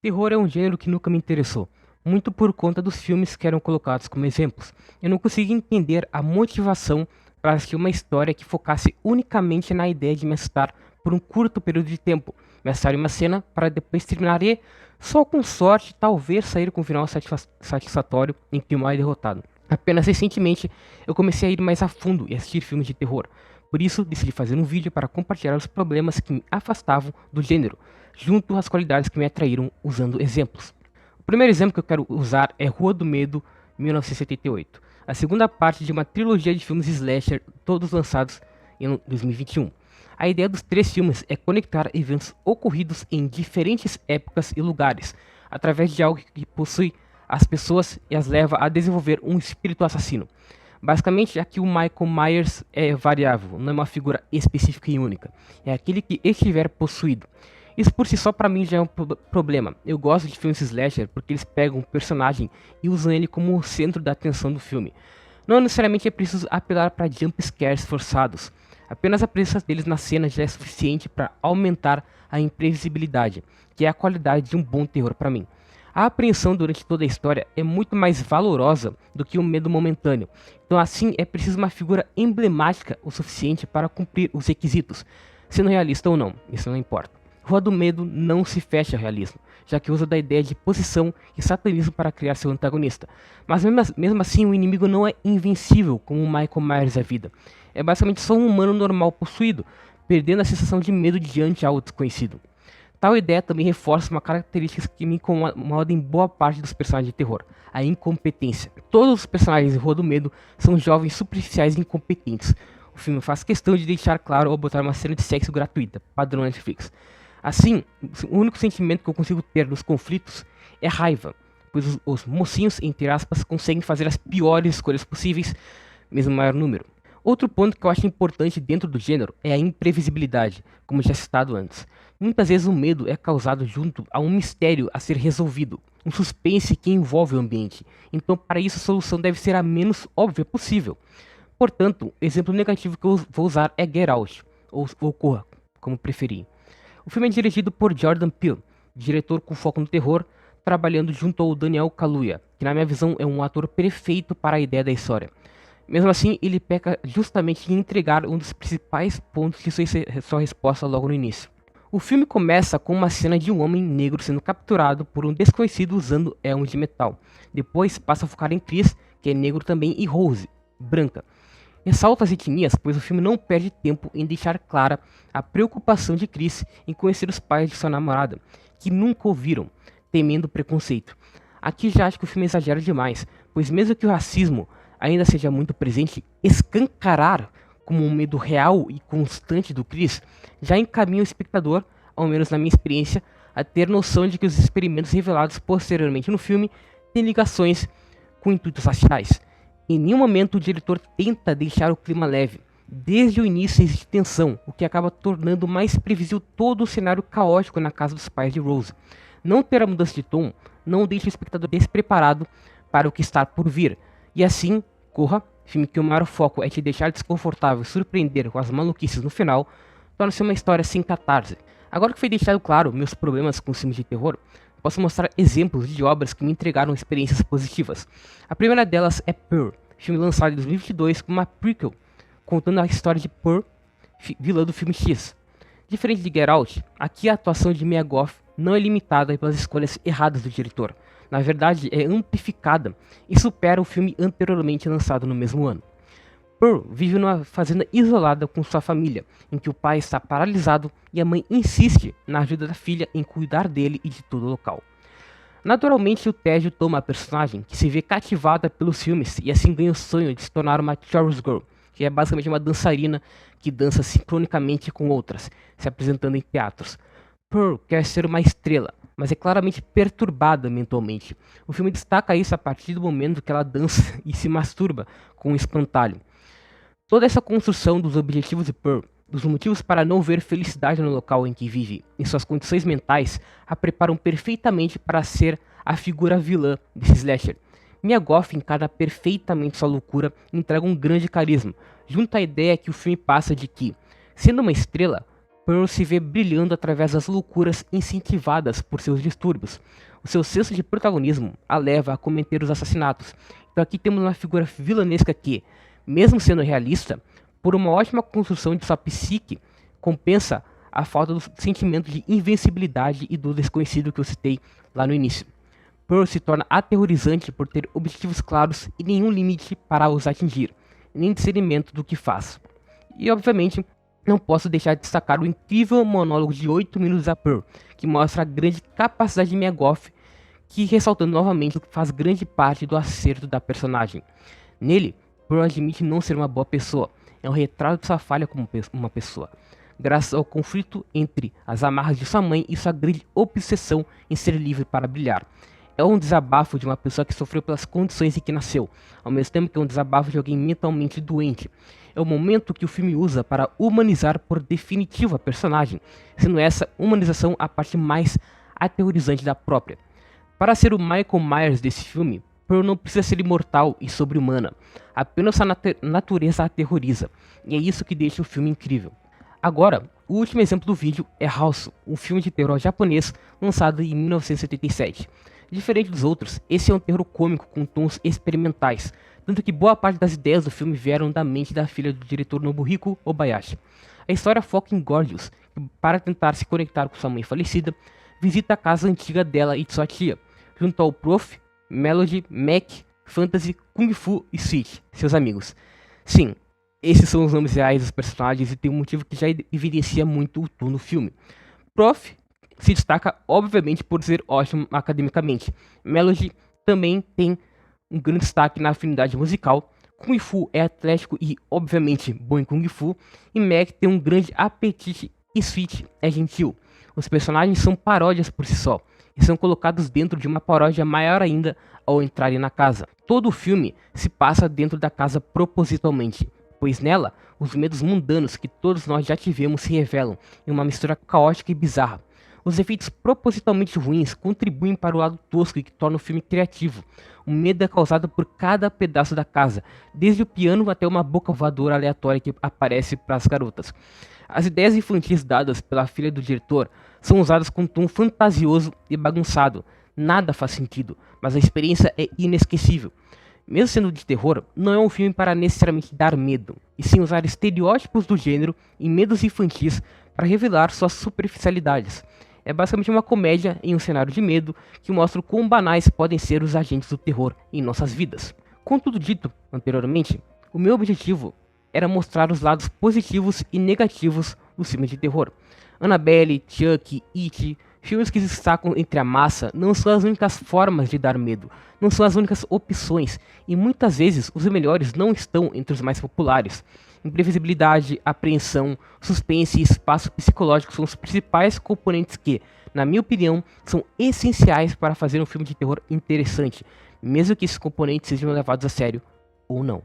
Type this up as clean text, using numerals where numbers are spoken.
Terror é um gênero que nunca me interessou, muito por conta dos filmes que eram colocados como exemplos. Eu não conseguia entender a motivação para assistir uma história que focasse unicamente na ideia de me assustar por um curto período de tempo, me assustar em uma cena para depois terminar e, só com sorte, talvez sair com um final satisfatório em que o mal é derrotado. Apenas recentemente eu comecei a ir mais a fundo e assistir filmes de terror. Por isso, decidi fazer um vídeo para compartilhar os problemas que me afastavam do gênero, junto às qualidades que me atraíram usando exemplos. O primeiro exemplo que eu quero usar é Rua do Medo, 1978, a segunda parte de uma trilogia de filmes slasher, todos lançados em 2021. A ideia dos três filmes é conectar eventos ocorridos em diferentes épocas e lugares, através de algo que possui as pessoas e as leva a desenvolver um espírito assassino. Basicamente, aqui o Michael Myers é variável, não é uma figura específica e única. É aquele que estiver possuído. Isso por si só para mim já é um problema. Eu gosto de filmes slasher porque eles pegam um personagem e usam ele como o centro da atenção do filme. Não necessariamente é preciso apelar para jump scares forçados. Apenas a presença deles na cena já é suficiente para aumentar a imprevisibilidade, que é a qualidade de um bom terror para mim. A apreensão durante toda a história é muito mais valorosa do que o medo momentâneo. Então assim é preciso uma figura emblemática o suficiente para cumprir os requisitos, sendo realista ou não, isso não importa. Rua do Medo não se fecha ao realismo, já que usa da ideia de posição e satanismo para criar seu antagonista. Mas mesmo assim o inimigo não é invencível como o Michael Myers da vida. É basicamente só um humano normal possuído, perdendo a sensação de medo diante ao desconhecido. Tal ideia também reforça uma característica que me incomoda em boa parte dos personagens de terror, a incompetência. Todos os personagens de Rua do Medo são jovens superficiais e incompetentes. O filme faz questão de deixar claro ao botar uma cena de sexo gratuita, padrão Netflix. Assim, o único sentimento que eu consigo ter nos conflitos é raiva, pois os mocinhos, entre aspas, conseguem fazer as piores escolhas possíveis, mesmo em maior número. Outro ponto que eu acho importante dentro do gênero é a imprevisibilidade, como já citado antes. Muitas vezes o medo é causado junto a um mistério a ser resolvido, um suspense que envolve o ambiente. Então, para isso, a solução deve ser a menos óbvia possível. Portanto, o exemplo negativo que eu vou usar é Get Out, ou Corra, como preferir. O filme é dirigido por Jordan Peele, diretor com foco no terror, trabalhando junto ao Daniel Kaluuya, que na minha visão é um ator perfeito para a ideia da história. Mesmo assim, ele peca justamente em entregar um dos principais pontos de sua resposta logo no início. O filme começa com uma cena de um homem negro sendo capturado por um desconhecido usando elmo de metal. Depois passa a focar em Chris, que é negro também, e Rose, branca. Ressalta as etnias, pois o filme não perde tempo em deixar clara a preocupação de Chris em conhecer os pais de sua namorada, que nunca ouviram, temendo preconceito. Aqui já acho que o filme exagera demais, pois mesmo que o racismo ainda seja muito presente, escancarar como um medo real e constante do Chris já encaminha o espectador, ao menos na minha experiência, a ter noção de que os experimentos revelados posteriormente no filme têm ligações com intuitos raciais. Em nenhum momento o diretor tenta deixar o clima leve. Desde o início existe tensão, o que acaba tornando mais previsível todo o cenário caótico na casa dos pais de Rose. Não ter a mudança de tom não deixa o espectador despreparado para o que está por vir. E assim, Corra, filme que o maior foco é te deixar desconfortável e surpreender com as maluquices no final, torna-se uma história sem catarse. Agora que foi deixado claro meus problemas com filmes de terror, posso mostrar exemplos de obras que me entregaram experiências positivas. A primeira delas é Pearl, filme lançado em 2022 como uma prequel, contando a história de Pearl, vilã do filme X. Diferente de Get Out, aqui a atuação de Mia Goth não é limitada pelas escolhas erradas do diretor. Na verdade, é amplificada e supera o filme anteriormente lançado no mesmo ano. Pearl vive numa fazenda isolada com sua família, em que o pai está paralisado e a mãe insiste na ajuda da filha em cuidar dele e de todo o local. Naturalmente, o tédio toma a personagem, que se vê cativada pelos filmes e assim ganha o sonho de se tornar uma chorus girl, que é basicamente uma dançarina que dança sincronicamente com outras, se apresentando em teatros. Pearl quer ser uma estrela, mas é claramente perturbada mentalmente. O filme destaca isso a partir do momento que ela dança e se masturba com um espantalho. Toda essa construção dos objetivos de Pearl, dos motivos para não ver felicidade no local em que vive e suas condições mentais, a preparam perfeitamente para ser a figura vilã desse slasher. Mia Goth encarna perfeitamente sua loucura e entrega um grande carisma, junto à ideia que o filme passa de que, sendo uma estrela, Pearl se vê brilhando através das loucuras incentivadas por seus distúrbios. O seu senso de protagonismo a leva a cometer os assassinatos. Então aqui temos uma figura vilanesca que, mesmo sendo realista, por uma ótima construção de sua psique, compensa a falta do sentimento de invencibilidade e do desconhecido que eu citei lá no início. Pearl se torna aterrorizante por ter objetivos claros e nenhum limite para os atingir, nem discernimento do que faz. E obviamente, não posso deixar de destacar o incrível monólogo de 8 minutos da Pearl, que mostra a grande capacidade de Mia Goth, que ressaltando novamente faz grande parte do acerto da personagem. Nele, Pearl admite não ser uma boa pessoa, é um retrato de sua falha como uma pessoa, graças ao conflito entre as amarras de sua mãe e sua grande obsessão em ser livre para brilhar. É um desabafo de uma pessoa que sofreu pelas condições em que nasceu, ao mesmo tempo que é um desabafo de alguém mentalmente doente. É o momento que o filme usa para humanizar por definitivo a personagem, sendo essa humanização a parte mais aterrorizante da própria. Para ser o Michael Myers desse filme, Pearl não precisa ser imortal e sobre-humana, apenas sua natureza aterroriza, e é isso que deixa o filme incrível. Agora, o último exemplo do vídeo é House, um filme de terror japonês lançado em 1977. Diferente dos outros, esse é um terror cômico com tons experimentais, tanto que boa parte das ideias do filme vieram da mente da filha do diretor Nobuhiko Obayashi. A história foca em Gorgeous, que para tentar se conectar com sua mãe falecida, visita a casa antiga dela e de sua tia, junto ao Prof, Melody, Mac, Fantasy, Kung Fu e Switch, seus amigos. Sim, esses são os nomes reais dos personagens e tem um motivo que já evidencia muito o tom no filme. Prof se destaca obviamente por ser ótimo academicamente. Melody também tem um grande destaque na afinidade musical. Kung Fu é atlético e obviamente bom em Kung Fu. E Mac tem um grande apetite e Switch é gentil. Os personagens são paródias por si só e são colocados dentro de uma paródia maior ainda ao entrarem na casa. Todo o filme se passa dentro da casa propositalmente, pois nela os medos mundanos que todos nós já tivemos se revelam em uma mistura caótica e bizarra. Os efeitos propositalmente ruins contribuem para o lado tosco que torna o filme criativo. O medo é causado por cada pedaço da casa, desde o piano até uma boca voadora aleatória que aparece para as garotas. As ideias infantis dadas pela filha do diretor são usadas com um tom fantasioso e bagunçado. Nada faz sentido, mas a experiência é inesquecível. Mesmo sendo de terror, não é um filme para necessariamente dar medo, e sim usar estereótipos do gênero e medos infantis para revelar suas superficialidades. É basicamente uma comédia em um cenário de medo que mostra o quão banais podem ser os agentes do terror em nossas vidas. Com tudo dito anteriormente, o meu objetivo era mostrar os lados positivos e negativos do filme de terror. Annabelle, Chuck, It, filmes que se destacam entre a massa não são as únicas formas de dar medo, não são as únicas opções, e muitas vezes os melhores não estão entre os mais populares. Imprevisibilidade, apreensão, suspense e espaço psicológico são os principais componentes que, na minha opinião, são essenciais para fazer um filme de terror interessante, mesmo que esses componentes sejam levados a sério ou não.